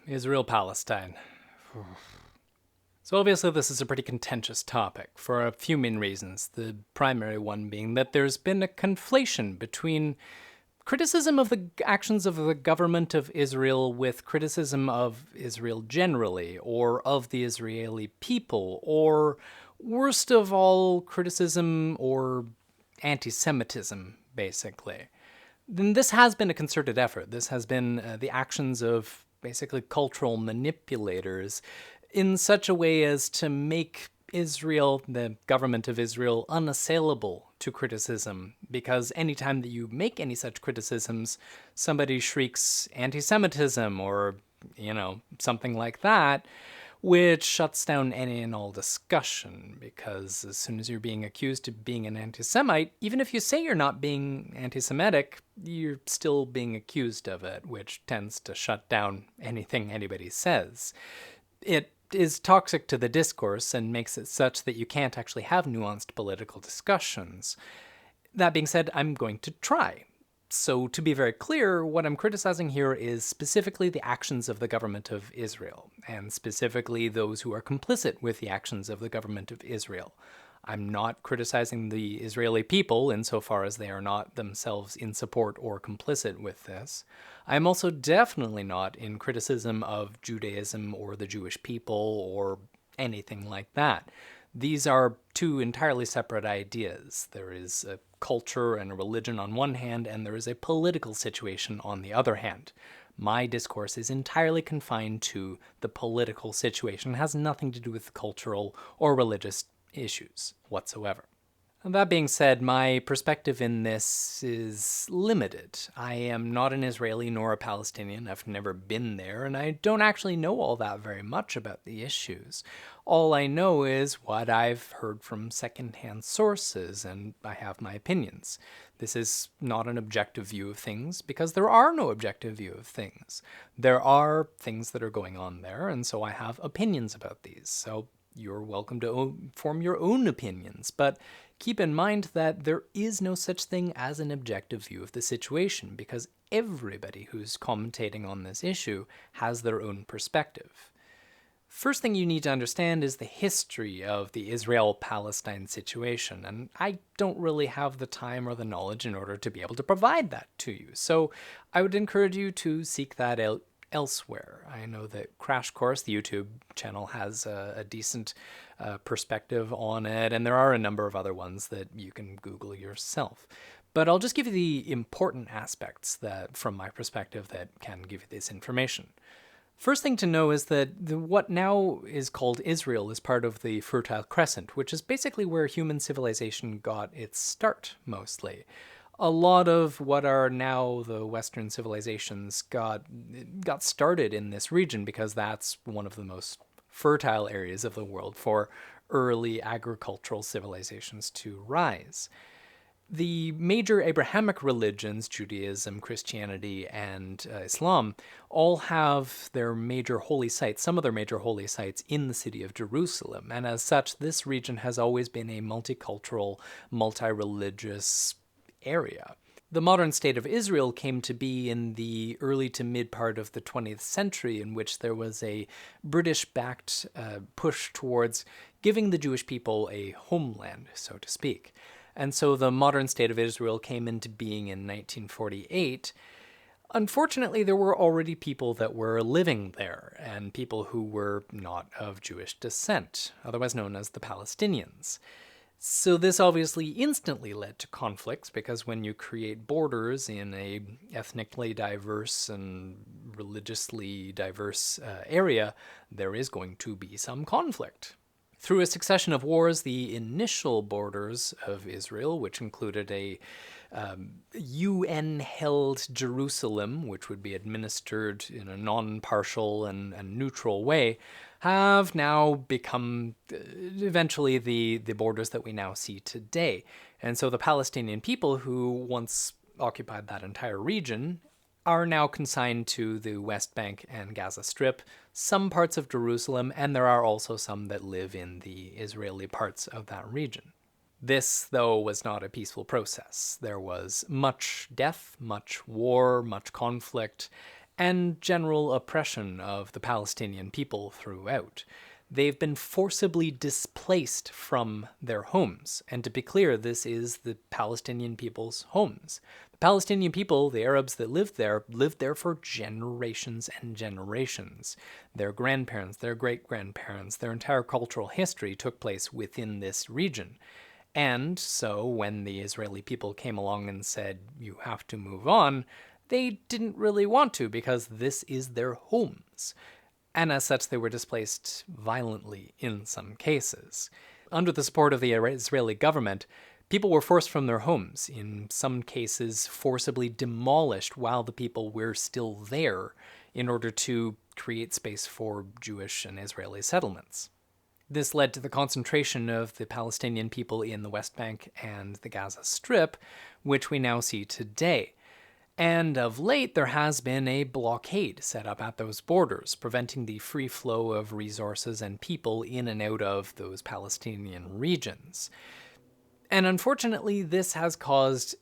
Israel-Palestine. So obviously this is a pretty contentious topic for a few main reasons, the primary one being that there's been a conflation between criticism of the actions of the government of Israel with criticism of Israel generally, or of the Israeli people, or worst of all, criticism or anti-Semitism, basically. Then this has been a concerted effort. This has been the actions of basically cultural manipulators in such a way as to make Israel, the government of Israel, unassailable to criticism. Because anytime that you make any such criticisms, somebody shrieks anti-Semitism or, something like that, which shuts down any and all discussion, because as soon as you're being accused of being an anti-Semite, even if you say you're not being anti-Semitic, you're still being accused of it, which tends to shut down anything anybody says. It is toxic to the discourse and makes it such that you can't actually have nuanced political discussions. That being said, I'm going to try. So, to be very clear, what I'm criticizing here is specifically the actions of the government of Israel, and specifically those who are complicit with the actions of the government of Israel. I'm not criticizing the Israeli people insofar as they are not themselves in support or complicit with this. I'm also definitely not in criticism of Judaism or the Jewish people or anything like that. These are two entirely separate ideas. There is a culture and a religion on one hand, and there is a political situation on the other hand. My discourse is entirely confined to the political situation. It has nothing to do with cultural or religious issues whatsoever. That being said, my perspective in this is limited. I am not an Israeli nor a Palestinian. I've never been there, and I don't actually know all that very much about the issues. All I know is what I've heard from secondhand sources, and I have my opinions. This is not an objective view of things, because there are no objective view of things. There are things that are going on there, and so I have opinions about these. So you're welcome to form your own opinions, but keep in mind that there is no such thing as an objective view of the situation, because everybody who's commentating on this issue has their own perspective. First thing you need to understand is the history of the Israel-Palestine situation, and I don't really have the time or the knowledge in order to be able to provide that to you, so I would encourage you to seek that out elsewhere. I know that Crash Course, the YouTube channel, has a decent perspective on it, and there are a number of other ones that you can Google yourself. But I'll just give you the important aspects that, from my perspective, that can give you this information. First thing to know is that what now is called Israel is part of the Fertile Crescent, which is basically where human civilization got its start, mostly. A lot of what are now the Western civilizations got started in this region because that's one of the most fertile areas of the world for early agricultural civilizations to rise. The major Abrahamic religions, Judaism, Christianity, and Islam, all have their major holy sites, some of their major holy sites, in the city of Jerusalem. And as such, this region has always been a multicultural, multi-religious area. The modern state of Israel came to be in the early to mid part of the 20th century, in which there was a British-backed push towards giving the Jewish people a homeland, so to speak. And so the modern state of Israel came into being in 1948. Unfortunately, there were already people that were living there, and people who were not of Jewish descent, otherwise known as the Palestinians. So this obviously instantly led to conflicts, because when you create borders in a ethnically diverse and religiously diverse area, there is going to be some conflict. Through a succession of wars, the initial borders of Israel, which included a UN-held Jerusalem, which would be administered in a non-partial and neutral way, have now become eventually the borders that we now see today. And so the Palestinian people who once occupied that entire region are now consigned to the West Bank and Gaza Strip, some parts of Jerusalem, and there are also some that live in the Israeli parts of that region. This, though, was not a peaceful process. There was much death, much war, much conflict, and general oppression of the Palestinian people throughout. They've been forcibly displaced from their homes. And to be clear, this is the Palestinian people's homes. The Palestinian people, the Arabs that lived there for generations and generations. Their grandparents, their great-grandparents, their entire cultural history took place within this region. And so when the Israeli people came along and said, you have to move on, they didn't really want to because this is their homes. And as such, they were displaced violently in some cases. Under the support of the Israeli government, people were forced from their homes, in some cases forcibly demolished while the people were still there in order to create space for Jewish and Israeli settlements. This led to the concentration of the Palestinian people in the West Bank and the Gaza Strip, which we now see today. And of late, there has been a blockade set up at those borders, preventing the free flow of resources and people in and out of those Palestinian regions. And unfortunately, this has caused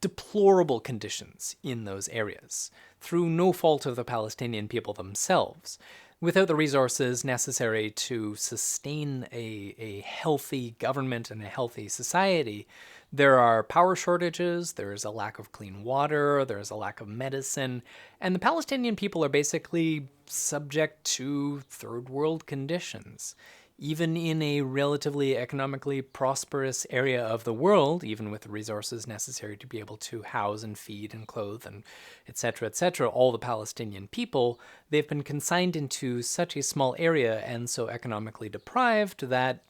deplorable conditions in those areas, through no fault of the Palestinian people themselves. Without the resources necessary to sustain a healthy government and a healthy society, there are power shortages, there's a lack of clean water, there's a lack of medicine, and the Palestinian people are basically subject to third world conditions. Even in a relatively economically prosperous area of the world, even with the resources necessary to be able to house and feed and clothe and etc., all the Palestinian people, they've been consigned into such a small area and so economically deprived that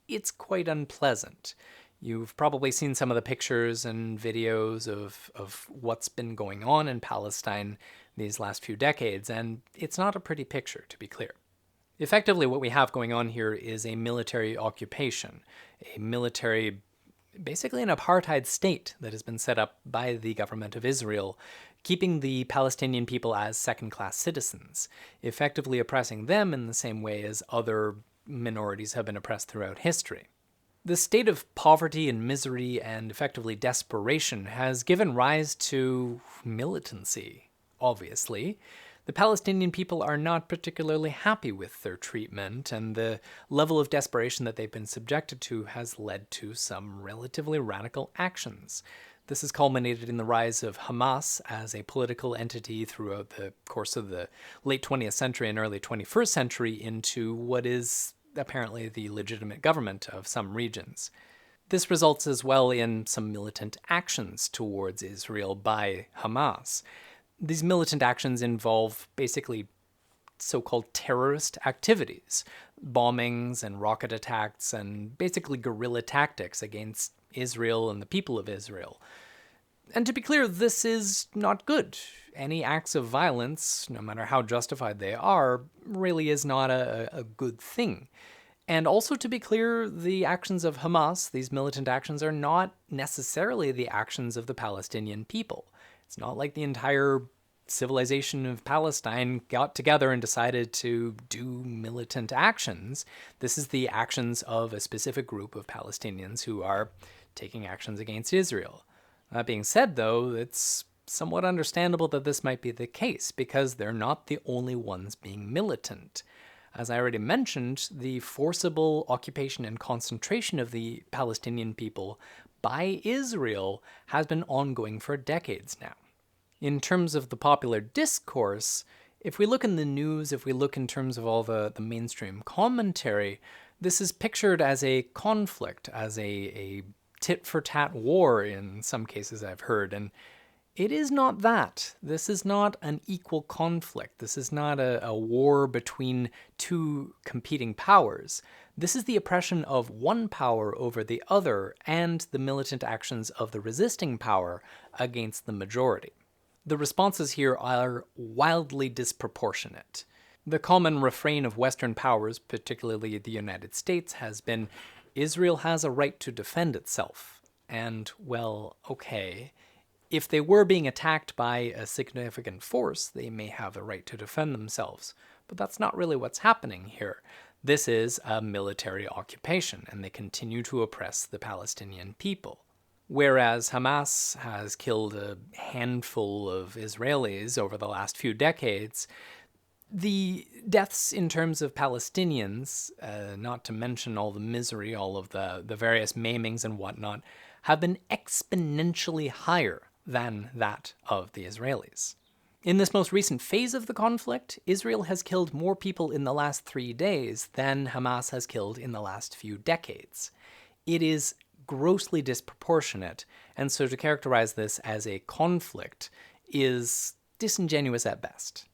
it's quite unpleasant. You've probably seen some of the pictures and videos of what's been going on in Palestine these last few decades, and it's not a pretty picture, to be clear. Effectively, what we have going on here is a military occupation, basically an apartheid state that has been set up by the government of Israel, keeping the Palestinian people as second-class citizens, effectively oppressing them in the same way as other minorities have been oppressed throughout history. The state of poverty and misery and effectively desperation has given rise to militancy, obviously. The Palestinian people are not particularly happy with their treatment, and the level of desperation that they've been subjected to has led to some relatively radical actions. This has culminated in the rise of Hamas as a political entity throughout the course of the late 20th century and early 21st century into what is apparently the legitimate government of some regions. This results as well in some militant actions towards Israel by Hamas. These militant actions involve basically so-called terrorist activities, bombings and rocket attacks, and basically guerrilla tactics against Israel and the people of Israel. And to be clear, this is not good. Any acts of violence, no matter how justified they are, really is not a good thing. And also, to be clear, the actions of Hamas, these militant actions, are not necessarily the actions of the Palestinian people. It's not like the entire civilization of Palestine got together and decided to do militant actions. This is the actions of a specific group of Palestinians who are taking actions against Israel. That being said, though, it's somewhat understandable that this might be the case because they're not the only ones being militant. As I already mentioned, the forcible occupation and concentration of the Palestinian people by Israel has been ongoing for decades now. In terms of the popular discourse, if we look in the news, if we look in terms of all the mainstream commentary, this is pictured as a conflict, as a tit-for-tat war in some cases I've heard, and it is not that. This is not an equal conflict. This is not a war between two competing powers. This is the oppression of one power over the other and the militant actions of the resisting power against the majority. The responses here are wildly disproportionate. The common refrain of Western powers, particularly the United States, has been, Israel has a right to defend itself. And, well, okay, if they were being attacked by a significant force, they may have a right to defend themselves. But that's not really what's happening here. This is a military occupation, and they continue to oppress the Palestinian people. Whereas Hamas has killed a handful of Israelis over the last few decades, the deaths in terms of Palestinians, not to mention all the misery, all of the various maimings and whatnot, have been exponentially higher than that of the Israelis. In this most recent phase of the conflict, Israel has killed more people in the last 3 days than Hamas has killed in the last few decades. It is grossly disproportionate, and so to characterize this as a conflict is disingenuous at best.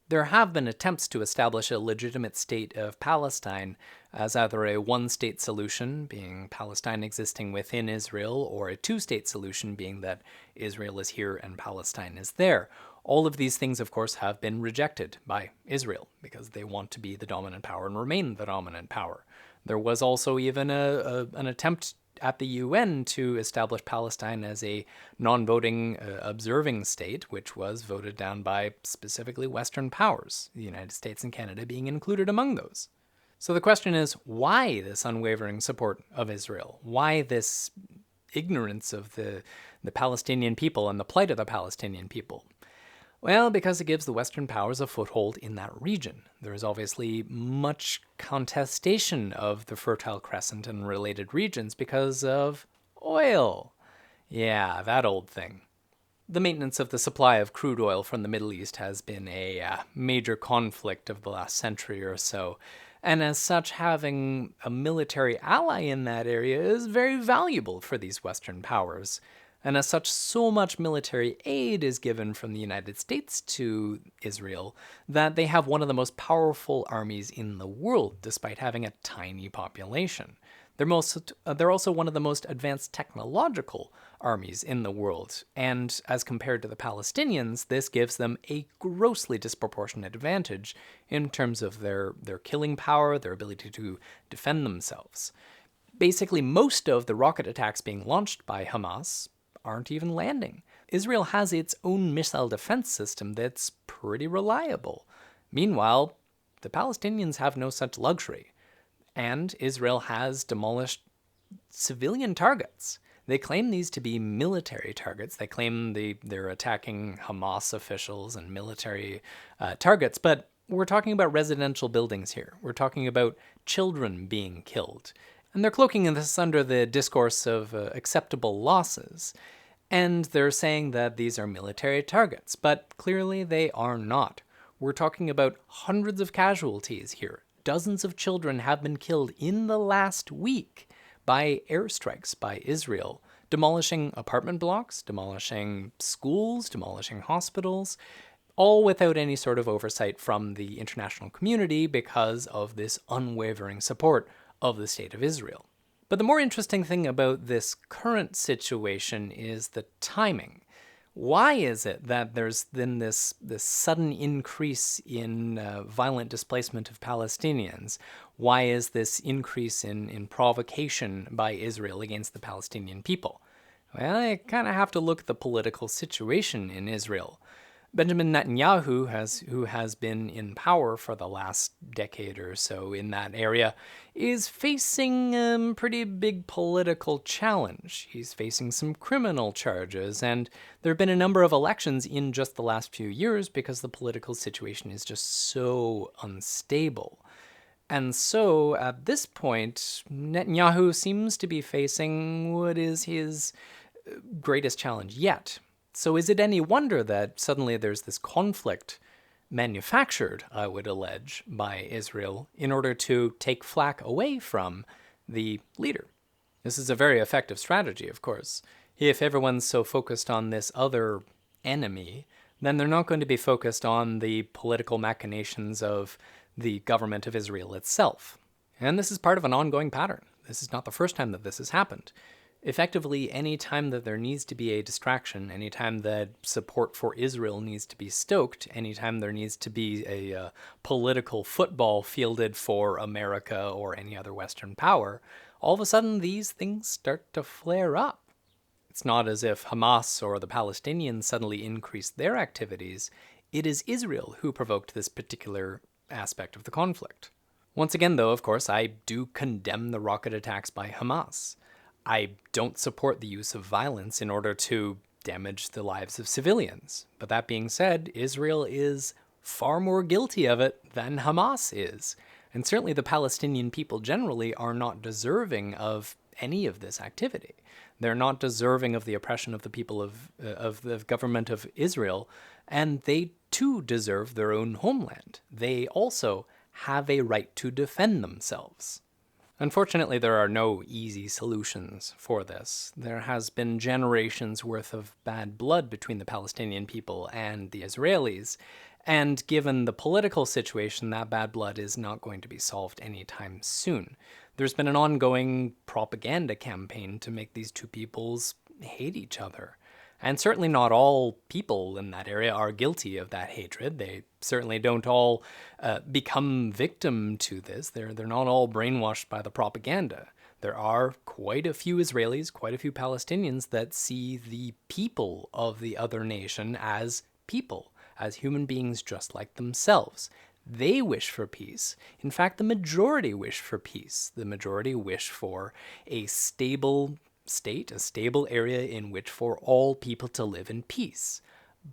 There have been attempts to establish a legitimate state of Palestine as either a one-state solution, being Palestine existing within Israel, or a two-state solution, being that Israel is here and Palestine is there. All of these things, of course, have been rejected by Israel because they want to be the dominant power and remain the dominant power. There was also even an attempt at the UN to establish Palestine as a non-voting observing state, which was voted down by specifically Western powers, the United States and Canada being included among those. So the question is, why this unwavering support of Israel? Why this ignorance of the Palestinian people and the plight of the Palestinian people? Well, because it gives the Western powers a foothold in that region. There is obviously much contestation of the Fertile Crescent and related regions because of oil. Yeah, that old thing. The maintenance of the supply of crude oil from the Middle East has been a major conflict of the last century or so, and as such, having a military ally in that area is very valuable for these Western powers. And as such, so much military aid is given from the United States to Israel that they have one of the most powerful armies in the world, despite having a tiny population. They're also one of the most advanced technological armies in the world, and as compared to the Palestinians, this gives them a grossly disproportionate advantage in terms of their killing power, their ability to defend themselves. Basically, most of the rocket attacks being launched by Hamas aren't even landing. Israel has its own missile defense system that's pretty reliable. Meanwhile, the Palestinians have no such luxury. And Israel has demolished civilian targets. They claim these to be military targets. They claim they're attacking Hamas officials and military targets, but we're talking about residential buildings here. We're talking about children being killed. And they're cloaking this under the discourse of acceptable losses. And they're saying that these are military targets, but clearly they are not. We're talking about hundreds of casualties here. Dozens of children have been killed in the last week by airstrikes by Israel, demolishing apartment blocks, demolishing schools, demolishing hospitals, all without any sort of oversight from the international community because of this unwavering support of the State of Israel. But the more interesting thing about this current situation is the timing. Why is it that there's then this sudden increase in violent displacement of Palestinians? Why is this increase in provocation by Israel against the Palestinian people? Well, you kind of have to look at the political situation in Israel. Benjamin Netanyahu, who has been in power for the last decade or so in that area, is facing a pretty big political challenge. He's facing some criminal charges, and there have been a number of elections in just the last few years because the political situation is just so unstable. And so, at this point, Netanyahu seems to be facing what is his greatest challenge yet. So is it any wonder that suddenly there's this conflict manufactured, I would allege, by Israel in order to take flack away from the leader? This is a very effective strategy, of course. If everyone's so focused on this other enemy, then they're not going to be focused on the political machinations of the government of Israel itself. And this is part of an ongoing pattern. This is not the first time that this has happened. Effectively, any time that there needs to be a distraction, any time that support for Israel needs to be stoked, any time there needs to be a political football fielded for America or any other Western power, all of a sudden these things start to flare up. It's not as if Hamas or the Palestinians suddenly increased their activities. It is Israel who provoked this particular aspect of the conflict. Once again, though, of course, I do condemn the rocket attacks by Hamas. I don't support the use of violence in order to damage the lives of civilians. But that being said, Israel is far more guilty of it than Hamas is. And certainly the Palestinian people generally are not deserving of any of this activity. They're not deserving of the oppression of the people of the government of Israel, and they too deserve their own homeland. They also have a right to defend themselves. Unfortunately, there are no easy solutions for this. There has been generations worth of bad blood between the Palestinian people and the Israelis, and given the political situation, that bad blood is not going to be solved anytime soon. There's been an ongoing propaganda campaign to make these two peoples hate each other. And certainly not all people in that area are guilty of that hatred. They certainly don't all become victim to this. They're not all brainwashed by the propaganda. There are quite a few Israelis, quite a few Palestinians that see the people of the other nation as people, as human beings just like themselves. They wish for peace. In fact, the majority wish for peace. The majority wish for a stable state, a stable area in which for all people to live in peace.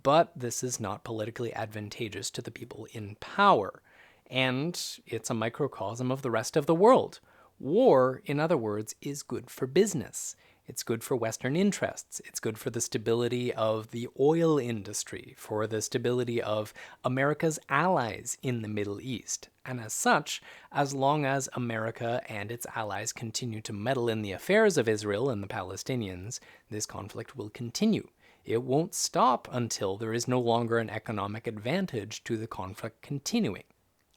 But this is not politically advantageous to the people in power, and it's a microcosm of the rest of the world. War, in other words, is good for business. It's good for Western interests. It's good for the stability of the oil industry, for the stability of America's allies in the Middle East. And as such, as long as America and its allies continue to meddle in the affairs of Israel and the Palestinians, this conflict will continue. It won't stop until there is no longer an economic advantage to the conflict continuing.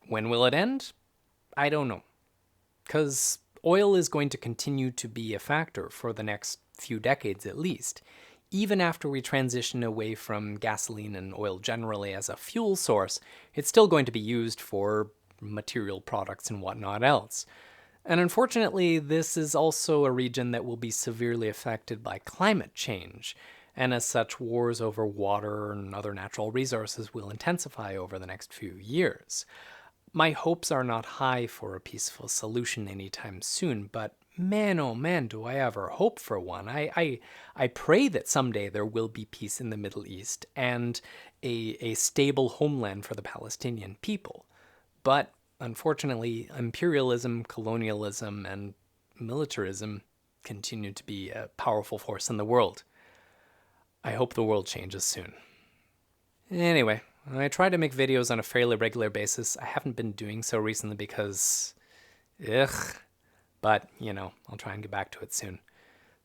When will it end? I don't know. Because oil is going to continue to be a factor for the next few decades at least. Even after we transition away from gasoline and oil generally as a fuel source, it's still going to be used for material products and whatnot else. And unfortunately, this is also a region that will be severely affected by climate change. And as such, wars over water and other natural resources will intensify over the next few years. My hopes are not high for a peaceful solution anytime soon, but man, oh man, do I ever hope for one. I pray that someday there will be peace in the Middle East and a stable homeland for the Palestinian people. But unfortunately, imperialism, colonialism, and militarism continue to be a powerful force in the world. I hope the world changes soon. Anyway, I try to make videos on a fairly regular basis. I haven't been doing so recently because, but, I'll try and get back to it soon.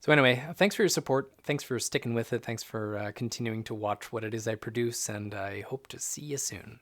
So anyway, thanks for your support. Thanks for sticking with it. Thanks for continuing to watch what it is I produce, and I hope to see you soon.